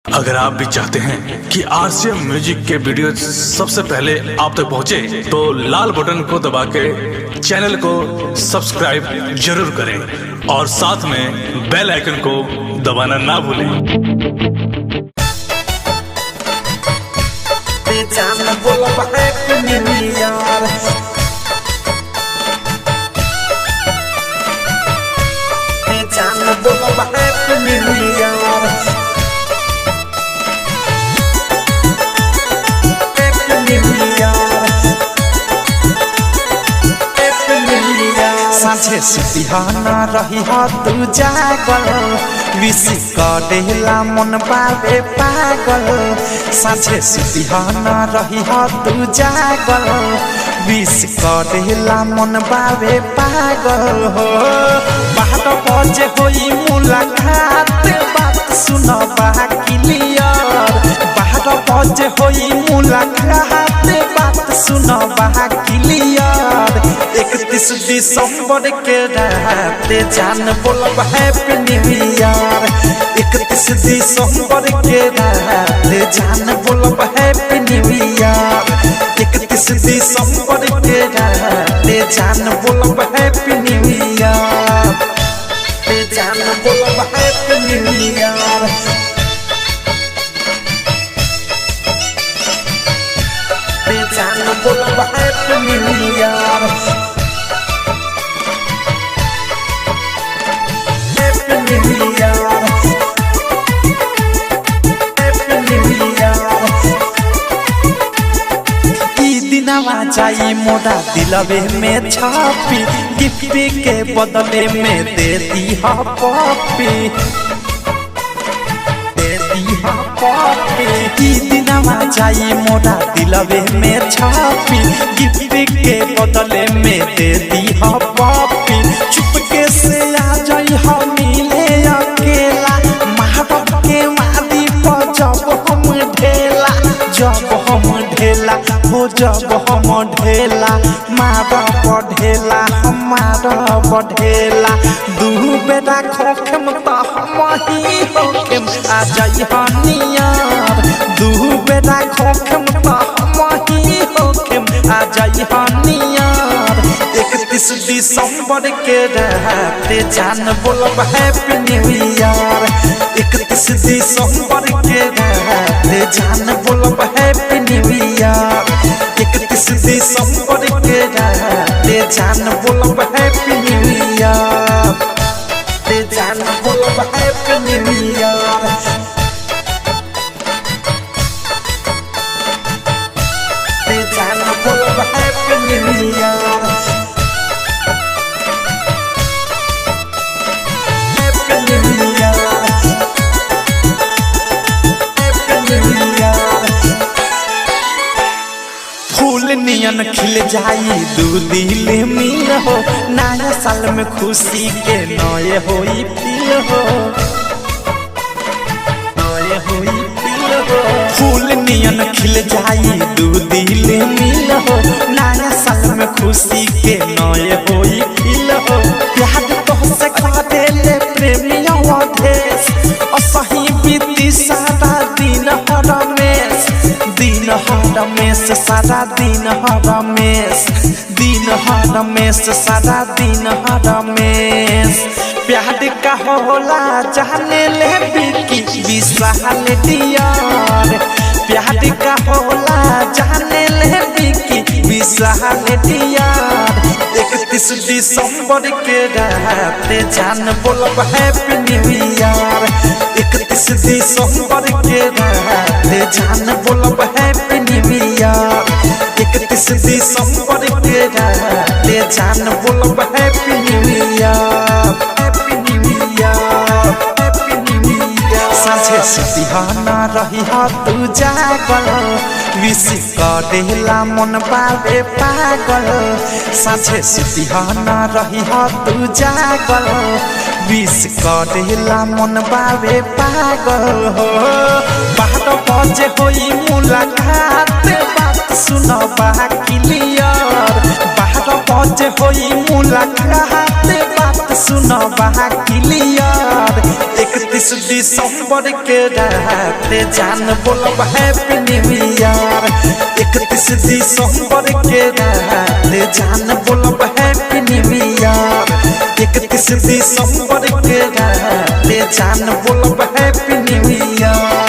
अगर आप भी चाहते हैं कि आरसीएम म्यूजिक के वीडियो सबसे पहले आप तक पहुंचे, तो लाल बटन को दबा के चैनल को सब्सक्राइब जरूर करें और साथ में बेल आइकन को दबाना ना भूलें। साझे सुतिहाना रही हो तू जागल, विश करेला मन पावे पागल। साझे सुतिहाना रही हो तू जागल, विश करेला मन पावे पागल हो। 12 बजे होई मुलाकात, बात सुन क्लियर। 12 बजे होई मुलाकात, बात सुन क्लियर। 31 दिसंबर के रात जान बोलब हैप्पी न्यू ईयर। 31 दिसंबर के रात जान बोलब हैप्पी न्यू ईयर। 31 दिसंबर के रात जान बोलब हैप्पी न्यू ईयर। जान बोलब हैप्पी न्यू ईयर। जान बोलब हैप्पी न्यू ईयर। जाई मोरा दिलवे में छापी, गिफ्ट के बदले में दे दी हा पॉपी। दिनवा जाई मोरा दिलवे में छापी, गिफ्ट के बदले में दे दी हा पॉपी। चुपके से आ जाई हा मिले अकेला, महाबत के मारी पर जब हम ढेला। जब हम ढेला हो, जब हम ढेला मारा बढ़ेला, हमारा बढ़ेला। दू बेटा खोखम तो हम ही होखम, आ जाई हनियार। दू बेटा खोखम तो हम ही होखम, आ जाई हनियार। 31 दिसंबर के रात जान बोलब हैप्पी न्यू ईयर। 31 दिसंबर के रात जान बोलब हैप्पी न्यू ईयर। 31 दिसंबर के रात जान बोलब हैप्पी न्यू ईयर। जान बोलब हैप्पी न्यू ईयर। जान बोलब happy new year. Happy new year. Happy new year. फूल नियन खिल जाई दू दिल मिल हो, नया साल में खुशी के नए होई फील हो। नए होई फील हो। फूल नियन खिल जाई दू दिल मिल हो, नया साल में खुशी के नए होई फील हो। प्यार तो से करे ले प्रेमिया देश, असही बीती सारा दिन रमेश। दिन रमेश सारा दिन रमेश। दिन रमेश सारा दिन रमेश। प्यार का होला जाने ले बिकी विशाल डियर। प्यार का होला जाने ले बिकी विशाल डियर। 31 दिसंबर के रात जान बोलब हैप्पी न्यू ईयर। 31 दिसंबर के रात जान बोलब हैप्पी न्यू ईयर। 31 दिसंबर के रात जान बोलब happy new year. Happy new year. Happy new year. साझे सुतिहाना रही हो तू जागल, विश करेला मन पावे पागल। साझे सुतिहाना रही हो तू जागल, विश करेला मन पावे पागल हो। 12 बजे होई मुलाकात, बात सुन क्लियर। 12 बजे होई मुलाकात, बात बात सुनो बहा क्लियर 31 दिसंबर के रात जान बोलब हैप्पी न्यू ईयर 31 दिसंबर के रात जान बोलब हैप्पी न्यू ईयर 31 दिसंबर के रात जान बोलब हैप्पी न्यू ईयर